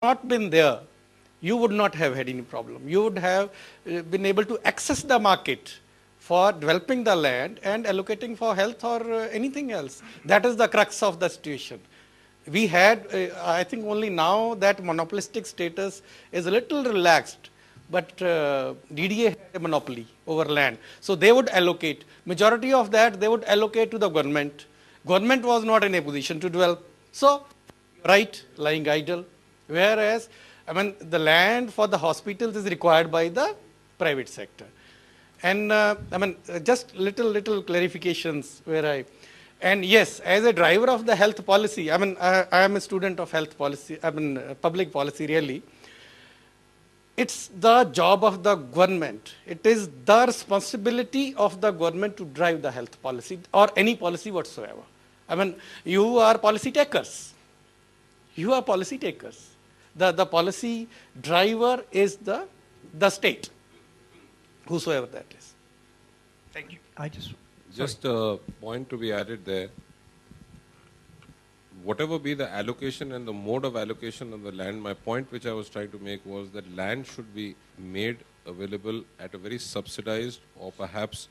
not been there, you would not have had any problem. You would have been able to access the market for developing the land and allocating for health or anything else. That is the crux of the situation. We had, I think only now that monopolistic status is a little relaxed, but DDA had a monopoly over land. So they would allocate, majority of that they would allocate to the government. Government was not in a position to develop. So, right, lying idle. Whereas, I mean, the land for the hospitals is required by the private sector. And I mean, just little clarifications where and yes, as a driver of the health policy, I mean, I am a student of health policy, I mean, public policy really. It's the job of the government. It is the responsibility of the government to drive the health policy or any policy whatsoever. I mean, you are policy takers. You are policy takers. The policy driver is the state, whosoever that is. Thank you. Just a point to be added there. Whatever be the allocation and the mode of allocation of the land, my point which I was trying to make was that land should be made available at a very subsidized or perhaps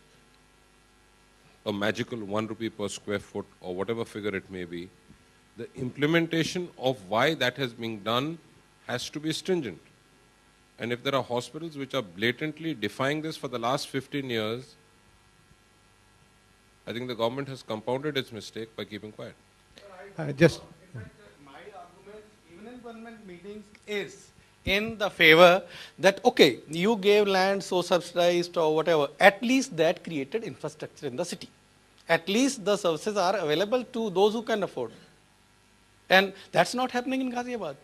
a magical 1 rupee per square foot or whatever figure it may be. The implementation of why that has been done has to be stringent. And if there are hospitals which are blatantly defying this for the last 15 years, I think the government has compounded its mistake by keeping quiet. My argument, even in government meetings, is in the favor that, okay, you gave land so subsidized or whatever, at least that created infrastructure in the city. At least the services are available to those who can afford. And that's not happening in Ghaziabad.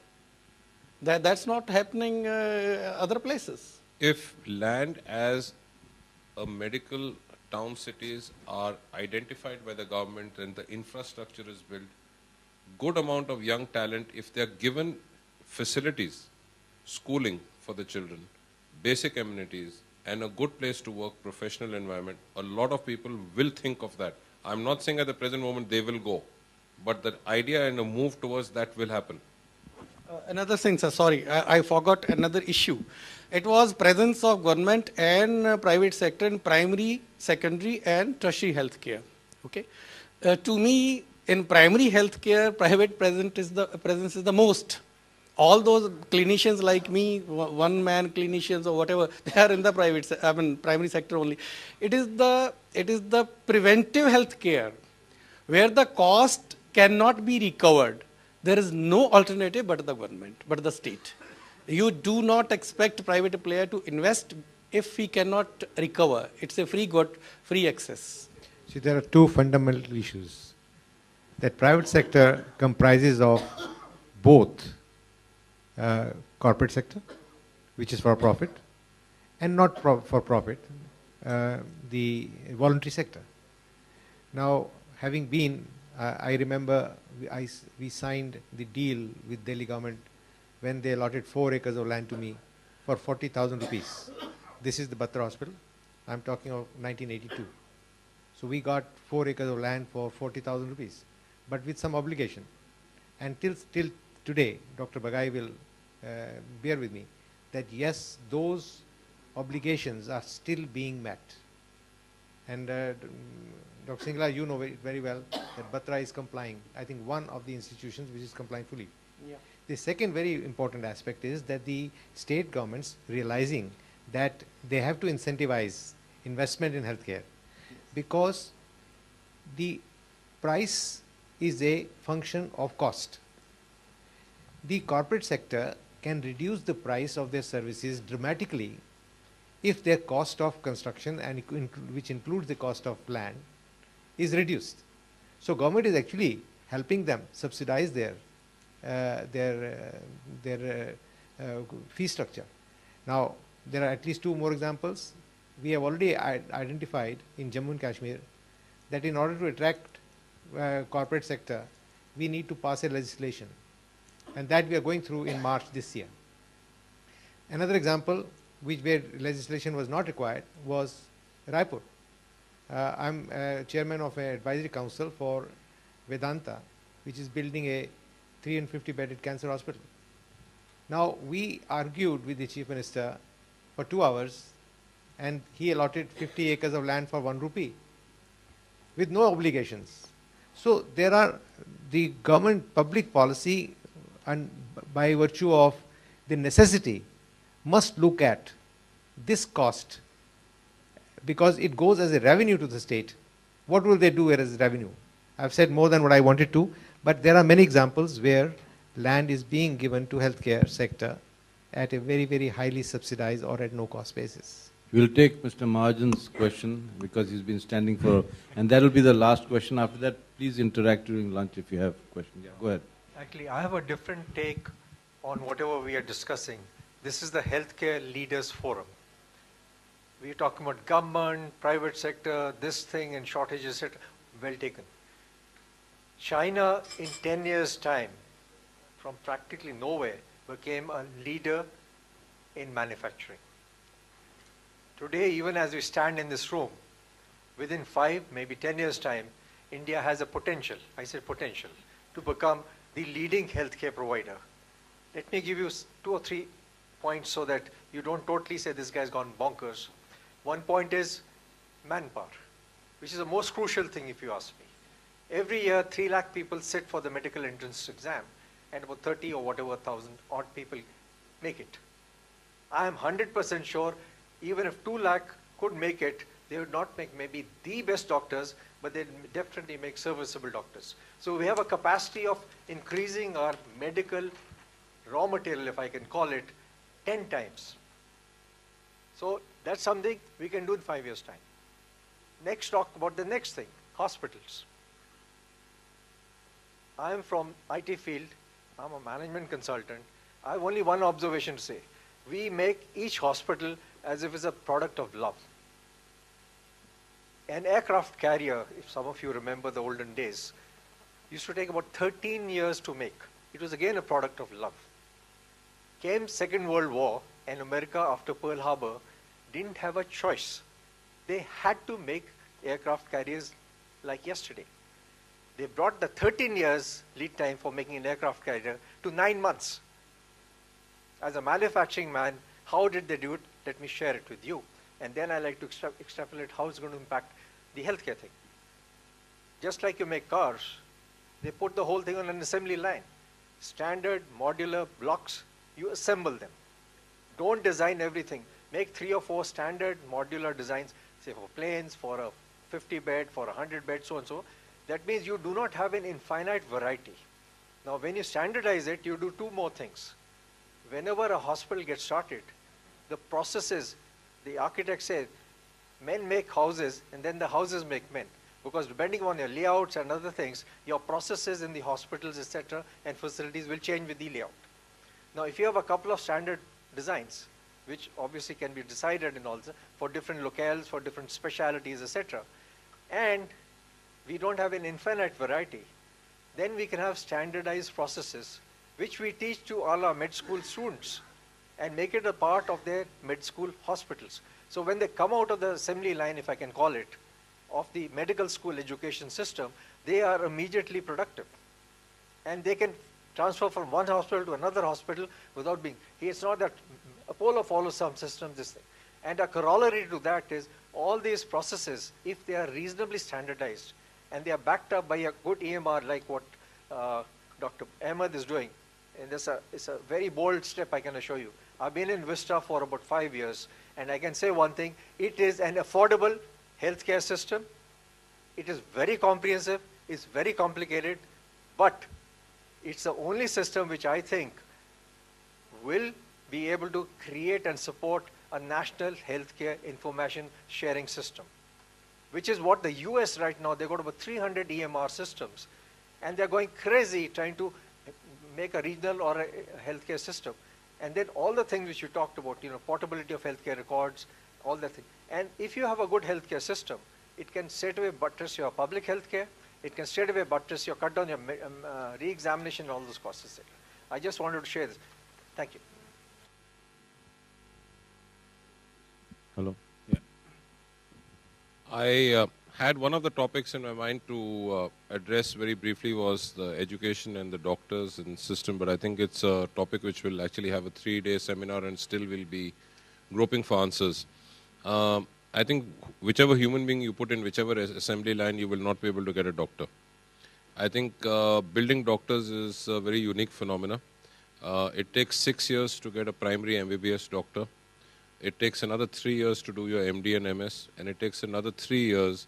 That's not happening other places. If land as a medical town cities are identified by the government and the infrastructure is built, good amount of young talent, if they are given facilities, schooling for the children, basic amenities, and a good place to work, professional environment, a lot of people will think of that. I'm not saying at the present moment they will go, but the idea and a move towards that will happen. Another thing, sir, sorry, I forgot another issue. It was presence of government and private sector in primary, secondary, and tertiary healthcare. Okay, to me, in primary healthcare, private presence is the most. All those clinicians like me, one-man clinicians or whatever, they are in the primary sector only. It is the preventive healthcare where the cost cannot be recovered. There is no alternative but the government, but the state. You do not expect private player to invest if he cannot recover. It's a free access. See, there are two fundamental issues. That private sector comprises of both corporate sector, which is for profit, and not for profit, the voluntary sector. Now, having been, I remember we signed the deal with Delhi government when they allotted 4 acres of land to me for 40,000 rupees. This is the Batra Hospital. I'm talking of 1982. So we got 4 acres of land for 40,000 rupees, but with some obligation. And till today, Dr. Bagai will bear with me that yes, those obligations are still being met. And Dr. Singla, you know very well that Batra is complying. I think one of the institutions which is complying fully. Yeah. The second very important aspect is that the state governments realizing that they have to incentivize investment in healthcare because the price is a function of cost. The corporate sector can reduce the price of their services dramatically if their cost of construction, and which includes the cost of land, is reduced. So government is actually helping them subsidize their fee structure. Now, there are at least 2 more examples. We have already identified in Jammu and Kashmir that in order to attract corporate sector, we need to pass a legislation, and that we are going through in March this year. Another example where legislation was not required was Raipur. I'm chairman of an advisory council for Vedanta, which is building a 350-bedded cancer hospital. Now, we argued with the Chief Minister for 2 hours, and he allotted 50 acres of land for 1 rupee with no obligations. So there are the government public policy, and by virtue of the necessity, must look at this cost because it goes as a revenue to the state. What will they do as revenue? I've said more than what I wanted to, but there are many examples where land is being given to healthcare sector at a very, very highly subsidized or at no cost basis. We'll take Mr. Mahajan's question because he's been standing for, and that will be the last question. After that, please interact during lunch if you have questions. Yeah, go ahead. Actually, I have a different take on whatever we are discussing. This is the Healthcare Leaders Forum. We're talking about government, private sector, this thing and shortages, etc. Well taken. China in 10 years' time, from practically nowhere, became a leader in manufacturing. Today, even as we stand in this room, within 5, maybe 10 years' time, India has a potential, I said potential, to become the leading healthcare provider. Let me give you 2 or 3 points so that you don't totally say this guy's gone bonkers. One point is manpower, which is the most crucial thing if you ask me. Every year, 3 lakh people sit for the medical entrance exam, and about 30 or whatever thousand odd people make it. I am 100% sure even if 2 lakh could make it, they would not make maybe the best doctors, but they definitely make serviceable doctors. So we have a capacity of increasing our medical raw material, if I can call it, 10 times. So that's something we can do in 5 years' time. Next, talk about the next thing, hospitals. I am from IT field. I'm a management consultant. I have only one observation to say. We make each hospital as if it's a product of love. An aircraft carrier, if some of you remember the olden days, used to take about 13 years to make. It was again a product of love. Came Second World War, and America after Pearl Harbor didn't have a choice. They had to make aircraft carriers like yesterday. They brought the 13 years lead time for making an aircraft carrier to 9 months. As a manufacturing man, how did they do it? Let me share it with you. And then I like to extrapolate how it's going to impact the healthcare thing. Just like you make cars, they put the whole thing on an assembly line. Standard modular blocks, you assemble them. Don't design everything. Make 3 or 4 standard modular designs, say for planes, for a 50 bed, for a 100 bed, so and so. That means you do not have an infinite variety. Now when you standardize it, you do 2 more things. Whenever a hospital gets started, the processes, the architect says, men make houses and then the houses make men. Because depending on your layouts and other things, your processes in the hospitals, etc., and facilities will change with the layout. Now if you have a couple of standard designs, which obviously can be decided and also for different locales, for different specialities, etc., and we don't have an infinite variety, then we can have standardized processes which we teach to all our med school students and make it a part of their med school hospitals. So when they come out of the assembly line, if I can call it, of the medical school education system, they are immediately productive. And they can transfer from one hospital to another hospital without being, it's not that Apollo follows some system, this thing. And a corollary to that is all these processes, if they are reasonably standardized and they are backed up by a good EMR like what Dr. Ahmed is doing, and it's a very bold step, I can assure you. I've been in Vista for about 5 years, and I can say one thing, it is an affordable healthcare system. It is very comprehensive, it's very complicated, but it's the only system which I think will be able to create and support a national healthcare information sharing system, which is what the US right now, they've got about 300 EMR systems, and they're going crazy trying to make a regional or a healthcare system. And then all the things which you talked about, portability of healthcare records, all that thing. And if you have a good healthcare system, it can straight away buttress your public healthcare, it can straight away buttress your, cut down your re-examination and all those costs, etc. I just wanted to share this. Thank you. Hello. I had one of the topics in my mind to address very briefly was the education and the doctors and system, but I think it's a topic which will actually have a 3-day seminar and still will be groping for answers. I think whichever human being you put in whichever assembly line, you will not be able to get a doctor. I think building doctors is a very unique phenomena. It takes 6 years to get a primary MBBS doctor. It takes another 3 years to do your MD and MS, and it takes another 3 years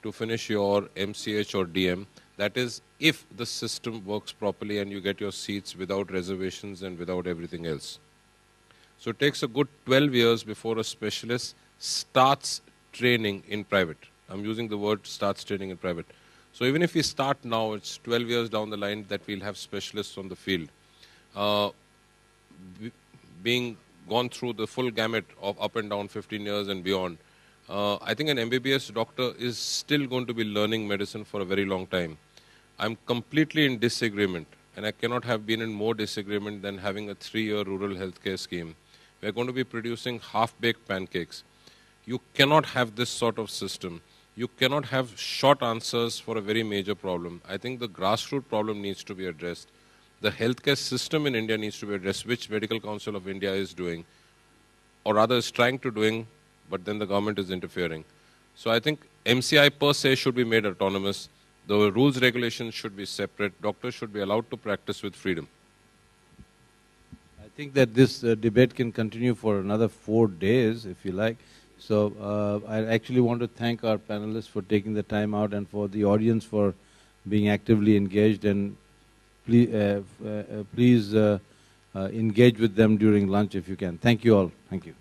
to finish your MCH or DM. That is, if the system works properly and you get your seats without reservations and without everything else. So it takes a good 12 years before a specialist starts training in private. I'm using the word starts training in private. So even if we start now, it's 12 years down the line that we'll have specialists on the field. Being gone through the full gamut of up and down 15 years and beyond, I think an MBBS doctor is still going to be learning medicine for a very long time. I'm completely in disagreement, and I cannot have been in more disagreement than having a 3-year rural healthcare scheme. We're going to be producing half-baked pancakes. You cannot have this sort of system. You cannot have short answers for a very major problem. I think the grassroots problem needs to be addressed. The healthcare system in India needs to be addressed, which Medical Council of India is doing, or rather is trying to doing, but then the government is interfering. So I think MCI per se should be made autonomous. The rules regulations should be separate. Doctors should be allowed to practice with freedom. I think that this debate can continue for another 4 days, if you like. So I actually want to thank our panelists for taking the time out and for the audience for being actively engaged. And please engage with them during lunch if you can. Thank you all. Thank you.